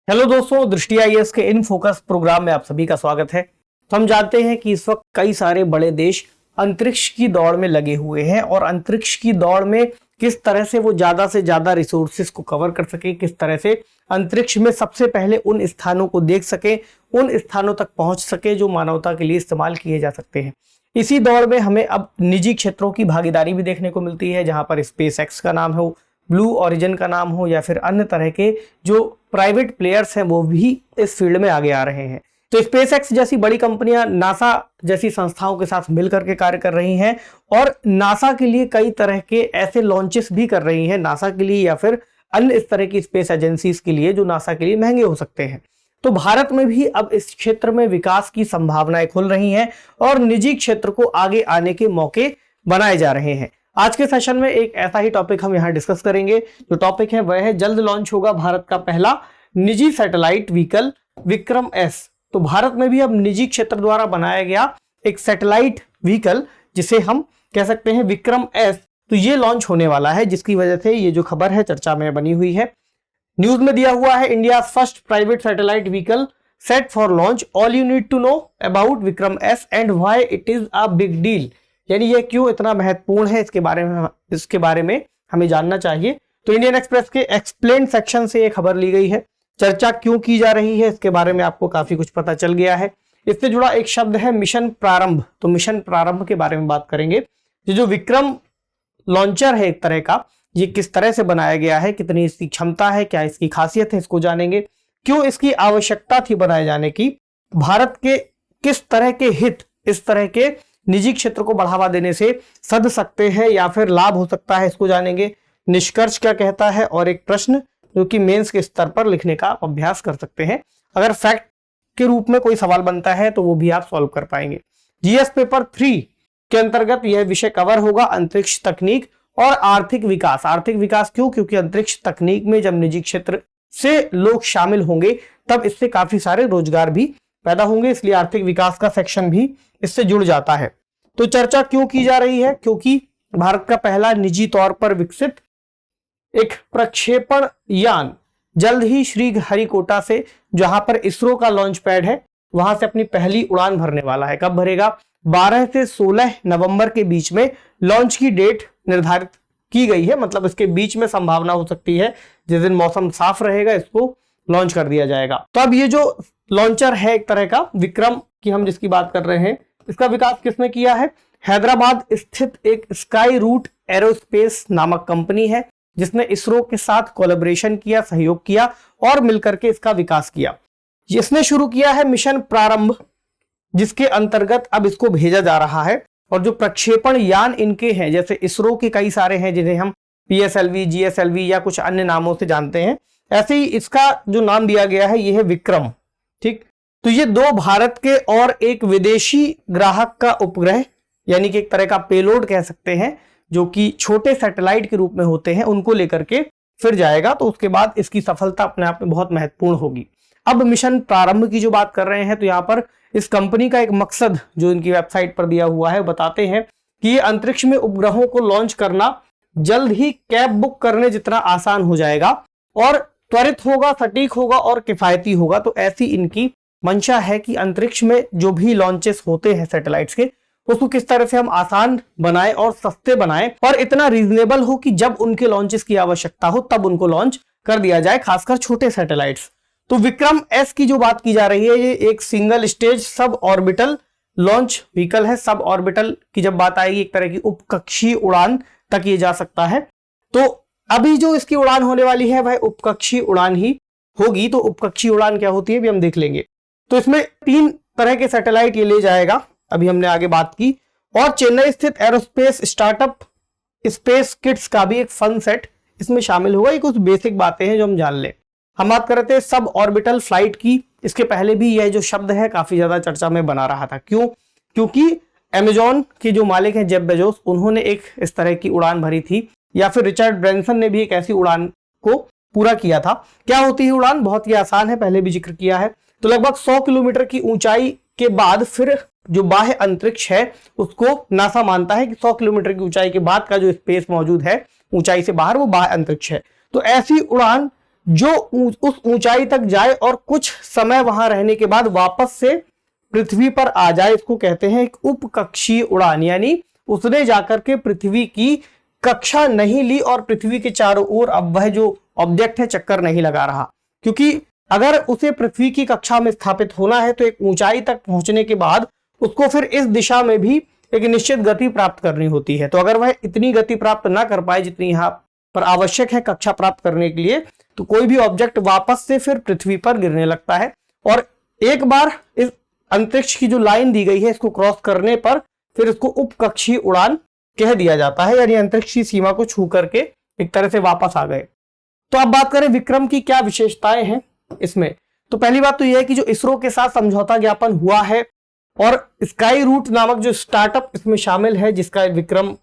Hello दोस्तों, दृष्टि IAS के इन फोकस प्रोग्राम में आप सभी का स्वागत है। तो हम जानते हैं कि इस वक्त कई सारे बड़े देश अंतरिक्ष की दौड़ में लगे हुए हैं और अंतरिक्ष की दौड़ में किस तरह से वो ज्यादा से ज्यादा रिसोर्सेस को कवर कर सके, किस तरह से अंतरिक्ष में सबसे पहले उन स्थानों को देख सके, उन स्थानों तक पहुंच सके जो मानवता के लिए इस्तेमाल किए जा सकते हैं। इसी दौड़ में हमें अब निजी क्षेत्रों की भागीदारी भी देखने को मिलती है, जहां पर स्पेस एक्स का नाम हो, ब्लू ओरिजिन का नाम हो या फिर अन्य तरह के जो प्राइवेट प्लेयर्स हैं वो भी इस फील्ड में आगे आ रहे हैं। तो स्पेस एक्स जैसी बड़ी कंपनियां नासा जैसी संस्थाओं के साथ मिलकर के कार्य कर रही हैं और नासा के लिए कई तरह के ऐसे लॉन्चेस भी कर रही हैं, नासा के लिए या फिर अन्य इस तरह की स्पेस एजेंसीज के लिए जो नासा के लिए महंगे हो सकते हैं। तो भारत में भी अब इस क्षेत्र में विकास की संभावनाएं खुल रही हैं और निजी क्षेत्र को आगे आने के मौके बनाए जा रहे हैं। आज के सेशन में एक ऐसा ही टॉपिक हम यहाँ डिस्कस करेंगे। जो टॉपिक है वह है, जल्द लॉन्च होगा भारत का पहला निजी सैटेलाइट व्हीकल विक्रम एस। तो भारत में भी अब निजी क्षेत्र द्वारा बनाया गया एक सैटेलाइट व्हीकल जिसे हम कह सकते हैं विक्रम एस, तो ये लॉन्च होने वाला है, जिसकी वजह से ये जो खबर है चर्चा में बनी हुई है। न्यूज में दिया हुआ है, India first private satellite vehicle set for launch, all you need to know about Vikram S and why it is a big deal. यानी ये क्यों इतना महत्वपूर्ण है, इसके बारे में हमें जानना चाहिए। तो इंडियन एक्सप्रेस के एक्सप्लेन सेक्शन से ये खबर ली गई है। चर्चा क्यों की जा रही है इसके बारे में आपको काफी कुछ पता चल गया है। इससे जुड़ा एक शब्द है मिशन प्रारंभ। तो मिशन प्रारंभ के बारे में बात करेंगे। ये जो विक्रम लॉन्चर है एक तरह का, ये किस तरह से बनाया गया है, कितनी इसकी क्षमता है, क्या इसकी खासियत है, इसको जानेंगे। क्यों इसकी आवश्यकता थी बनाए जाने की, भारत के किस तरह के हित इस तरह के निजी क्षेत्र को बढ़ावा देने से सध सकते हैं या फिर लाभ हो सकता है, इसको जानेंगे। निष्कर्ष क्या कहता है और एक प्रश्न जो कि मेंस के स्तर पर लिखने का आप अभ्यास कर सकते हैं। अगर फैक्ट के रूप में कोई सवाल बनता है तो वो भी आप सॉल्व कर पाएंगे। जीएस पेपर 3 के अंतर्गत यह विषय कवर होगा, अंतरिक्ष तकनीक और आर्थिक विकास। आर्थिक विकास क्यों? क्योंकि अंतरिक्ष तकनीक में जब निजी क्षेत्र से लोग शामिल होंगे तब इससे काफी सारे रोजगार भी पैदा होंगे, इसलिए आर्थिक विकास का सेक्शन भी इससे जुड़ जाता है। तो चर्चा क्यों की जा रही है? क्योंकि भारत का पहला निजी तौर पर विकसित एक प्रक्षेपण यान जल्द ही श्रीहरिकोटा से, जहां पर इसरो का लॉन्च पैड है, वहां से अपनी पहली उड़ान भरने वाला है। कब भरेगा? 12 से 16 नवंबर के बीच में लॉन्च की डेट निर्धारित की गई है। मतलब इसके बीच में संभावना हो सकती है, जिस दिन मौसम साफ रहेगा इसको लॉन्च कर दिया जाएगा। तो अब ये जो लॉन्चर है एक तरह का विक्रम की हम जिसकी बात कर रहे हैं, इसका विकास किसने किया है? हैदराबाद स्थित एक स्काई रूट एरोस्पेस नामक कंपनी है, जिसने इसरो के साथ कोलैबोरेशन किया, सहयोग किया और मिलकर के इसका विकास किया। इसने शुरू किया है मिशन प्रारंभ, जिसके अंतर्गत अब इसको भेजा जा रहा है। और जो प्रक्षेपण यान इनके हैं, जैसे इसरो के कई सारे हैं जिन्हें हम PSLV, GSLV या कुछ अन्य नामों से जानते हैं, ऐसे ही इसका जो नाम दिया गया है यह है विक्रम। ठीक, तो ये दो भारत के और एक विदेशी ग्राहक का उपग्रह, यानी कि एक तरह का पेलोड कह सकते हैं, जो कि छोटे सैटेलाइट के रूप में होते हैं, उनको लेकर के फिर जाएगा। तो उसके बाद इसकी सफलता अपने आप में बहुत महत्वपूर्ण होगी। अब मिशन प्रारंभ की जो बात कर रहे हैं, तो यहाँ पर इस कंपनी का एक मकसद जो इनकी वेबसाइट पर दिया हुआ है, बताते हैं कि ये अंतरिक्ष में उपग्रहों को लॉन्च करना जल्द ही कैब बुक करने जितना आसान हो जाएगा और त्वरित होगा, सटीक होगा और किफायती होगा। तो ऐसी इनकी मंशा है कि अंतरिक्ष में जो भी लॉन्चेस होते हैं सैटेलाइट्स के, उसको किस तरह से हम आसान बनाएं और सस्ते बनाएं और इतना रीजनेबल हो कि जब उनके लॉन्चेस की आवश्यकता हो तब उनको लॉन्च कर दिया जाए, खासकर छोटे सैटेलाइट्स। तो विक्रम एस की जो बात की जा रही है, ये एक single stage sub orbital launch vehicle है। सब ऑर्बिटल की जब बात आएगी, एक तरह की उपकक्षीय उड़ान तक ये जा सकता है। तो अभी जो इसकी उड़ान होने वाली है वह उपकक्षीय उड़ान ही होगी। तो उपकक्षीय उड़ान क्या होती है भी हम देख लेंगे। तो इसमें 3 तरह के सैटेलाइट ये ले जाएगा, अभी हमने आगे बात की। और चेन्नई स्थित एरोस्पेस स्टार्टअप स्पेस किट्स का भी एक फन सेट इसमें शामिल होगा। ये कुछ बेसिक बातें हैं जो हम जान लें। हम बात कर रहे थे सब ऑर्बिटल फ्लाइट की। इसके पहले भी यह जो शब्द है काफी ज्यादा चर्चा में बना रहा था। क्यों? क्योंकि अमेजॉन के जो मालिक हैं जेफ बेजोस, उन्होंने एक इस तरह की उड़ान भरी थी, या फिर रिचर्ड ब्रैंसन ने भी एक ऐसी उड़ान को पूरा किया था। क्या होती है उड़ान? बहुत ही आसान है, पहले भी जिक्र किया है। तो लगभग 100 किलोमीटर की ऊंचाई के बाद फिर जो बाह्य अंतरिक्ष है उसको नासा मानता है कि 100 किलोमीटर की ऊंचाई के बाद का जो स्पेस मौजूद है ऊंचाई से बाहर, वो बाह्य अंतरिक्ष है। तो ऐसी उड़ान जो उस ऊंचाई तक जाए और कुछ समय वहां रहने के बाद वापस से पृथ्वी पर आ जाए, इसको कहते हैं एक उपकक्षीय उड़ान। यानी उसने जाकर के पृथ्वी की कक्षा नहीं ली और पृथ्वी के चारों ओर अब वह जो ऑब्जेक्ट है चक्कर नहीं लगा रहा, क्योंकि अगर उसे पृथ्वी की कक्षा में स्थापित होना है तो एक ऊंचाई तक पहुंचने के बाद उसको फिर इस दिशा में भी एक निश्चित गति प्राप्त करनी होती है। तो अगर वह इतनी गति प्राप्त ना कर पाए जितनी यहाँ पर आवश्यक है कक्षा प्राप्त करने के लिए, तो कोई भी ऑब्जेक्ट वापस से फिर पृथ्वी पर गिरने लगता है। और एक बार इस अंतरिक्ष की जो लाइन दी गई है इसको क्रॉस करने पर फिर इसको उपकक्षीय उड़ान कह दिया जाता है, यानी अंतरिक्ष की सीमा को छू करके एक तरह से वापस आ गए। तो अब बात करें विक्रम की क्या विशेषताएं हैं इसमें, तो पहली बात तो यह है कि जो इसरो के साथ समझौता ज्ञापन हुआ है और स्काई रूट नामक जो स्टार्टअप इसमें शामिल है, जिसका विक्रम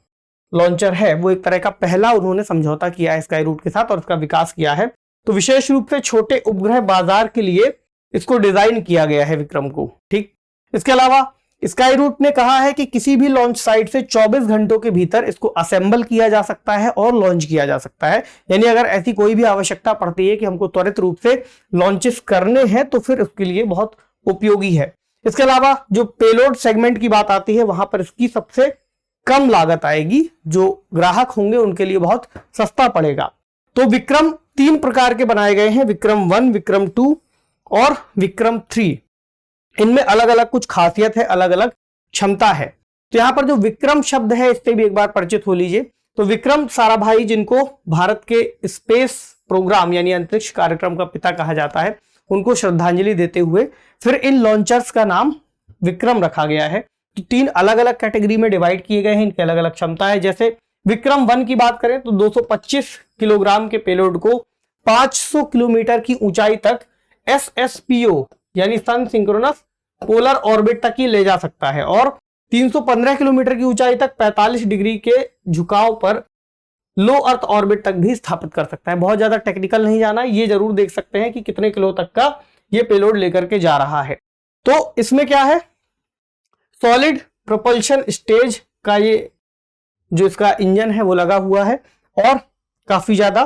लॉन्चर है, वो एक तरह का पहला उन्होंने समझौता किया है स्काई रूट के साथ और इसका विकास किया है। तो विशेष रूप से छोटे उपग्रह बाजार के लिए इसको डिजाइन किया गया है विक्रम को। ठीक, इसके अलावा स्काई रूट ने कहा है कि किसी भी लॉन्च साइट से 24 घंटों के भीतर इसको असेंबल किया जा सकता है और लॉन्च किया जा सकता है। यानी अगर ऐसी कोई भी आवश्यकता पड़ती है कि हमको त्वरित रूप से लॉन्चेस करने हैं तो फिर उसके लिए बहुत उपयोगी है। इसके अलावा जो पेलोड सेगमेंट की बात आती है वहां पर इसकी सबसे कम लागत आएगी, जो ग्राहक होंगे उनके लिए बहुत सस्ता पड़ेगा। तो विक्रम 3 प्रकार के बनाए गए हैं, विक्रम 1, विक्रम 2 और विक्रम 3। इनमें अलग अलग कुछ खासियत है, अलग अलग क्षमता है। तो यहां पर जो विक्रम शब्द है इससे भी एक बार परिचित हो लीजिए। तो विक्रम साराभाई, जिनको भारत के स्पेस प्रोग्राम यानी अंतरिक्ष कार्यक्रम का पिता कहा जाता है, उनको श्रद्धांजलि देते हुए फिर इन लॉन्चर्स का नाम विक्रम रखा गया है। तो 3 अलग अलग कैटेगरी में डिवाइड किए गए हैं, इनकी अलग अलग क्षमता है। जैसे विक्रम 1 की बात करें तो 225 किलोग्राम के पेलोड को 500 किलोमीटर की ऊंचाई तक SSPO यानी सन सिंक्रोनस पोलर ऑर्बिट तक ही ले जा सकता है और 315 किलोमीटर की ऊंचाई तक 45 डिग्री के झुकाव पर लो अर्थ ऑर्बिट तक भी स्थापित कर सकता है। बहुत ज्यादा टेक्निकल नहीं जाना, ये जरूर देख सकते हैं कि कितने किलो तक का ये पेलोड लेकर के जा रहा है। तो इसमें क्या है, सॉलिड प्रोपल्शन स्टेज का ये जो इसका इंजन है वो लगा हुआ है और काफी ज्यादा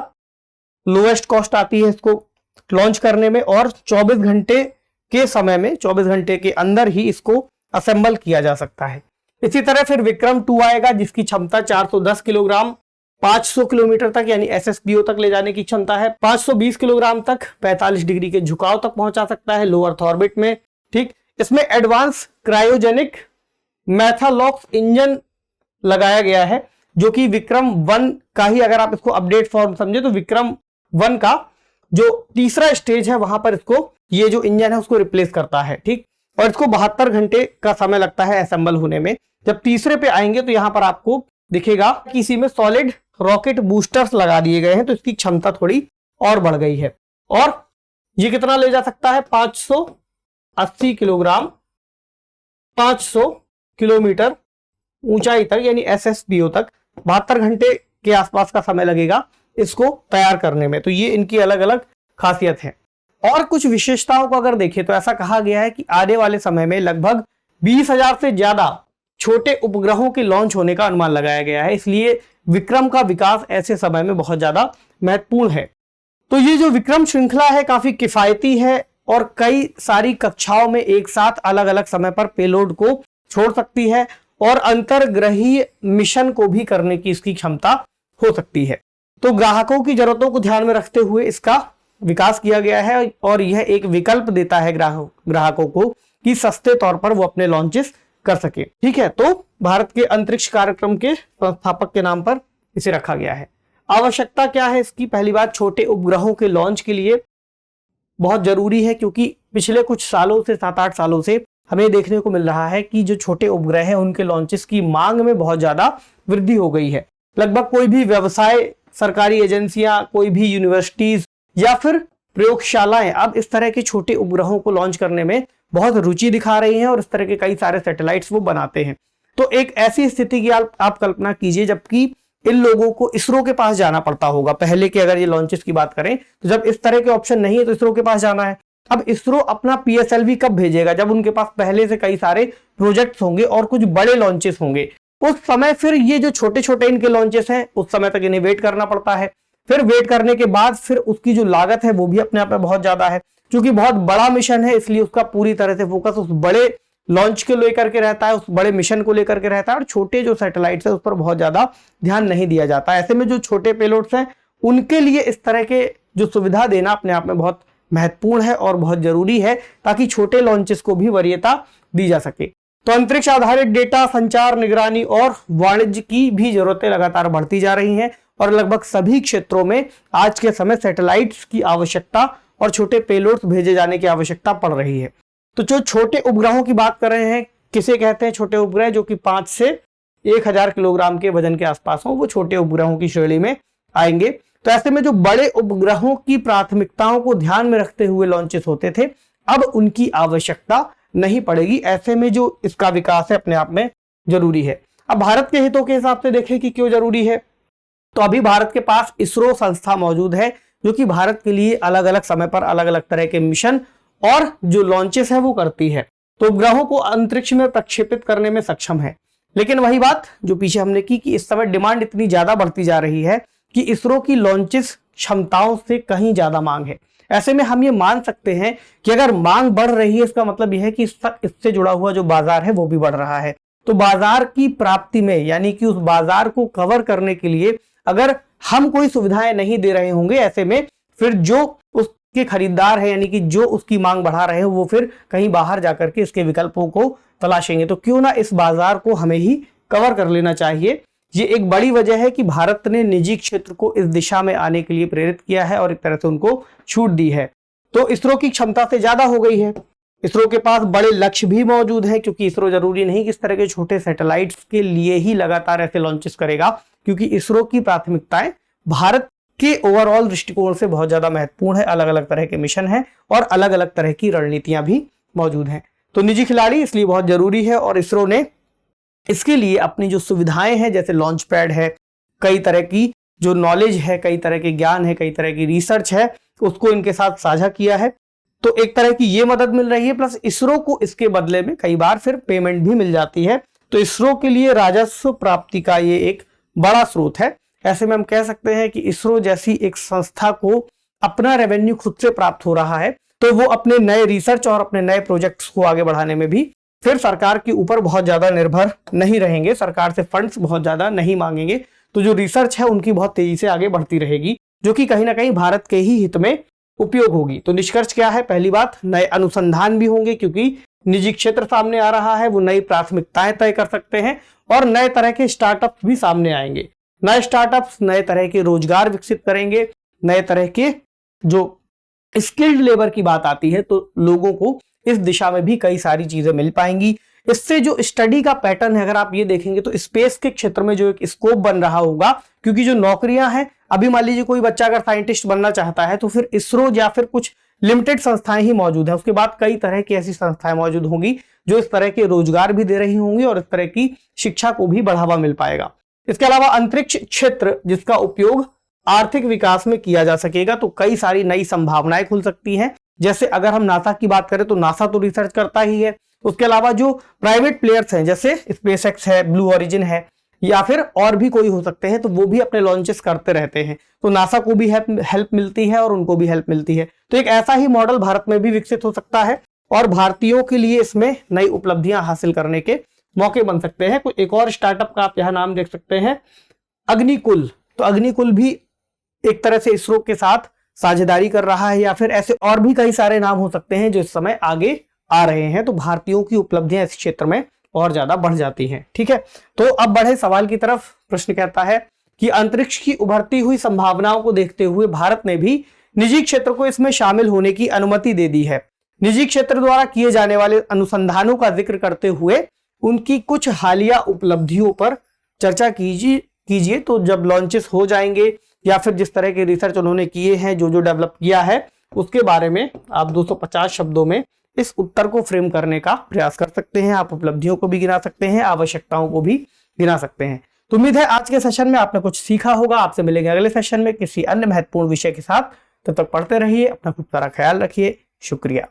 लोएस्ट कॉस्ट आती है इसको लॉन्च करने में और 24 घंटे के समय में, 24 घंटे के अंदर ही इसको असेंबल किया जा सकता है। इसी तरह फिर विक्रम 2 आएगा, जिसकी क्षमता 410 किलोग्राम 500 किलोमीटर तक यानी SSPO तक ले जाने की क्षमता है। 520 किलोग्राम तक 45 डिग्री के झुकाव तक पहुंचा सकता है लो अर्थ ऑर्बिट में। ठीक, इसमें एडवांस क्रायोजेनिक मैथालॉक्स इंजन लगाया गया है, जो कि विक्रम 1 का ही, अगर आप इसको अपडेट फॉर्म समझे तो विक्रम 1 का जो तीसरा स्टेज है वहां पर इसको ये जो इंजन है उसको रिप्लेस करता है। ठीक, और इसको 72 घंटे का समय लगता है असेंबल होने में। जब तीसरे पे आएंगे तो यहां पर आपको दिखेगा कि इसी में सॉलिड रॉकेट बूस्टर्स लगा दिए गए हैं, तो इसकी क्षमता थोड़ी और बढ़ गई है। और ये कितना ले जा सकता है, 580 किलोग्राम 500 किलोमीटर ऊंचाई तक यानी SSPO तक 72 घंटे के आसपास का समय लगेगा इसको तैयार करने में। तो ये इनकी अलग अलग खासियत है। और कुछ विशेषताओं को अगर देखें तो ऐसा कहा गया है कि आने वाले समय में लगभग 20,000 से ज्यादा छोटे उपग्रहों के लॉन्च होने का अनुमान लगाया गया है। इसलिए विक्रम का विकास ऐसे समय में बहुत ज्यादा महत्वपूर्ण है। तो ये जो विक्रम श्रृंखला है काफी किफायती है और कई सारी कक्षाओं में एक साथ अलग अलग समय पर पेलोड को छोड़ सकती है और अंतरग्रहीय मिशन को भी करने की इसकी क्षमता हो सकती है। तो ग्राहकों की जरूरतों को ध्यान में रखते हुए इसका विकास किया गया है और यह एक विकल्प देता है ग्राहकों को कि सस्ते तौर पर वो अपने लॉन्चेस कर सके। ठीक है, तो भारत के अंतरिक्ष कार्यक्रम के संस्थापक के नाम पर इसे रखा गया है। आवश्यकता क्या है इसकी, पहली बात छोटे उपग्रहों के लॉन्च के लिए बहुत जरूरी है, क्योंकि पिछले कुछ सालों से 7-8 सालों से हमें देखने को मिल रहा है कि जो छोटे उपग्रह हैं उनके लॉन्चेस की मांग में बहुत ज्यादा वृद्धि हो गई है। लगभग कोई भी व्यवसाय, सरकारी एजेंसियां, कोई भी यूनिवर्सिटीज या फिर प्रयोगशालाएं अब इस तरह के छोटे उपग्रहों को लॉन्च करने में बहुत रुचि दिखा रही हैं और इस तरह के कई सारे सैटेलाइट्स वो बनाते हैं। तो एक ऐसी स्थिति की आप कल्पना कीजिए जबकि इन लोगों को इसरो के पास जाना पड़ता होगा। पहले के अगर ये लॉन्चेस की बात करें तो जब इस तरह के ऑप्शन नहीं है तो इसरो के पास जाना है। अब इसरो अपना PSLV कब भेजेगा, जब उनके पास पहले से कई सारे प्रोजेक्ट्स होंगे और कुछ बड़े लॉन्चेस होंगे। उस समय फिर ये जो छोटे छोटे इनके लॉन्चेस हैं उस समय तक इन्हें वेट करना पड़ता है। फिर वेट करने के बाद फिर उसकी जो लागत है वो भी अपने आप में बहुत ज्यादा है। क्योंकि बहुत बड़ा मिशन है इसलिए उसका पूरी तरह से फोकस उस बड़े लॉन्च के लेकर के रहता है, उस बड़े मिशन को लेकर के रहता है, और छोटे जो सैटेलाइट्स है उस पर बहुत ज्यादा ध्यान नहीं दिया जाता। ऐसे में जो छोटे पेलोड्स हैं उनके लिए इस तरह के जो सुविधा देना अपने आप में बहुत महत्वपूर्ण है और बहुत जरूरी है, ताकि छोटे लॉन्चेस को भी वरीयता दी जा सके। तो अंतरिक्ष आधारित डेटा, संचार, निगरानी और वाणिज्य की भी जरूरतें लगातार बढ़ती जा रही हैं और लगभग सभी क्षेत्रों में आज के समय सैटेलाइट्स की आवश्यकता और छोटे पेलोड्स भेजे जाने की आवश्यकता पड़ रही है। तो जो छोटे उपग्रहों की बात कर रहे हैं, किसे कहते हैं छोटे उपग्रह? जो कि 5 से 1000 किलोग्राम के वजन के आसपास हो, वो छोटे उपग्रहों की श्रेणी में आएंगे। तो ऐसे में जो बड़े उपग्रहों की प्राथमिकताओं को ध्यान में रखते हुए लॉन्चेस होते थे, अब उनकी आवश्यकता नहीं पड़ेगी। ऐसे में जो इसका विकास है अपने आप में जरूरी है। अब भारत के हितों के हिसाब से देखें कि क्यों जरूरी है, तो अभी भारत के पास इसरो संस्था मौजूद है जो कि भारत के लिए अलग अलग समय पर अलग अलग तरह के मिशन और जो लॉन्चेस है वो करती है, तो उपग्रहों को अंतरिक्ष में प्रक्षेपित करने में सक्षम है। लेकिन वही बात जो पीछे हमने की कि इस समय डिमांड इतनी ज्यादा बढ़ती जा रही है कि इसरो की लॉन्चेस क्षमताओं से कहीं ज्यादा मांग है। ऐसे में हम ये मान सकते हैं कि अगर मांग बढ़ रही है, इसका मतलब यह है कि इससे जुड़ा हुआ जो बाजार है वो भी बढ़ रहा है। तो बाजार की प्राप्ति में, यानी कि उस बाजार को कवर करने के लिए अगर हम कोई सुविधाएं नहीं दे रहे होंगे, ऐसे में फिर जो उसके खरीदार है, यानी कि जो उसकी मांग बढ़ा रहे हैं, वो फिर कहीं बाहर जाकर के इसके विकल्पों को तलाशेंगे। तो क्यों ना इस बाजार को हमें ही कवर कर लेना चाहिए। ये एक बड़ी वजह है कि भारत ने निजी क्षेत्र को इस दिशा में आने के लिए प्रेरित किया है और एक तरह से उनको छूट दी है। तो इसरो की क्षमता से ज्यादा हो गई है। इसरो के पास बड़े लक्ष्य भी मौजूद है, क्योंकि इसरो जरूरी नहीं कि इस तरह के छोटे सैटेलाइट्स के लिए ही लगातार ऐसे लॉन्चेस करेगा, क्योंकि इसरो की प्राथमिकताएं भारत के ओवरऑल दृष्टिकोण से बहुत ज्यादा महत्वपूर्ण है। अलग अलग तरह के मिशन हैं और अलग अलग तरह की रणनीतियां भी मौजूद हैं। तो निजी खिलाड़ी इसलिए बहुत जरूरी है और इसरो ने इसके लिए अपनी जो सुविधाएं हैं, जैसे लॉन्च पैड है, कई तरह की जो नॉलेज है, कई तरह के ज्ञान है, कई तरह की रिसर्च है, उसको इनके साथ साझा किया है। तो एक तरह की ये मदद मिल रही है, प्लस इसरो को इसके बदले में कई बार फिर पेमेंट भी मिल जाती है। तो इसरो के लिए राजस्व प्राप्ति का ये एक बड़ा स्रोत है। ऐसे में हम कह सकते हैं कि इसरो जैसी एक संस्था को अपना रेवेन्यू खुद से प्राप्त हो रहा है, तो वो अपने नए रिसर्च और अपने नए प्रोजेक्ट्स को आगे बढ़ाने में भी फिर सरकार के ऊपर बहुत ज्यादा निर्भर नहीं रहेंगे, सरकार से फंड्स बहुत ज्यादा नहीं मांगेंगे। तो जो रिसर्च है उनकी बहुत तेजी से आगे बढ़ती रहेगी, जो कि कहीं ना कहीं भारत के ही हित में उपयोग होगी। तो निष्कर्ष क्या है? पहली बात, नए अनुसंधान भी होंगे, क्योंकि निजी क्षेत्र सामने आ रहा है, वो नई प्राथमिकताएं तय कर सकते हैं और नए तरह के स्टार्टअप्स भी सामने आएंगे। नए स्टार्टअप्स नए तरह के रोजगार विकसित करेंगे, नए तरह के जो स्किल्ड लेबर की बात आती है, तो लोगों को इस दिशा में भी कई सारी चीजें मिल पाएंगी। इससे जो स्टडी का पैटर्न है, अगर आप ये देखेंगे तो स्पेस के क्षेत्र में जो एक स्कोप बन रहा होगा, क्योंकि जो नौकरियां हैं, अभी मान लीजिए कोई बच्चा अगर साइंटिस्ट बनना चाहता है तो फिर इसरो या फिर कुछ लिमिटेड संस्थाएं ही मौजूद है। उसके बाद कई तरह की ऐसी संस्थाएं मौजूद होंगी जो इस तरह के रोजगार भी दे रही होंगी और इस तरह की शिक्षा को भी बढ़ावा मिल पाएगा। इसके अलावा अंतरिक्ष क्षेत्र जिसका उपयोग आर्थिक विकास में किया जा सकेगा, तो कई सारी नई संभावनाएं खुल सकती हैं। जैसे अगर हम नासा की बात करें तो नासा तो रिसर्च करता ही है। उसके अलावा जो प्राइवेट प्लेयर्स हैं, जैसे स्पेसएक्स है, ब्लू ओरिजिन है, या फिर और भी कोई हो सकते हैं, तो वो भी अपने लॉन्चेस करते रहते हैं। तो नासा को भी हेल्प मिलती है और उनको भी हेल्प मिलती है। तो एक ऐसा ही मॉडल भारत में भी विकसित हो सकता है और भारतीयों के लिए इसमें नई उपलब्धियां हासिल करने के मौके बन सकते हैं। कोई एक और स्टार्टअप का आप यहाँ नाम देख सकते हैं, अग्निकुल। तो अग्निकुल भी एक तरह से इसरो के साथ साझेदारी कर रहा है, या फिर ऐसे और भी कई सारे नाम हो सकते हैं जो इस समय आगे आ रहे हैं। तो भारतीयों की उपलब्धियां इस क्षेत्र में और ज्यादा बढ़ जाती हैं। ठीक है, तो अब बढ़े सवाल की तरफ। प्रश्न कहता है कि अंतरिक्ष की उभरती हुई संभावनाओं को देखते हुए भारत ने भी निजी क्षेत्र को इसमें शामिल होने की अनुमति दे दी है। निजी क्षेत्र द्वारा किए जाने वाले अनुसंधानों का जिक्र करते हुए उनकी कुछ हालिया उपलब्धियों पर चर्चा कीजिए। तो जब लॉन्चेस हो जाएंगे या फिर जिस तरह के रिसर्च उन्होंने किए हैं, जो डेवलप किया है, उसके बारे में आप 250 शब्दों में इस उत्तर को फ्रेम करने का प्रयास कर सकते हैं। आप उपलब्धियों को भी गिना सकते हैं, आवश्यकताओं को भी गिना सकते हैं। तो उम्मीद है आज के सेशन में आपने कुछ सीखा होगा। आपसे मिलेंगे अगले सेशन में किसी अन्य महत्वपूर्ण विषय के साथ। तब तक पढ़ते रहिए, अपना खूब सारा ख्याल रखिए। शुक्रिया।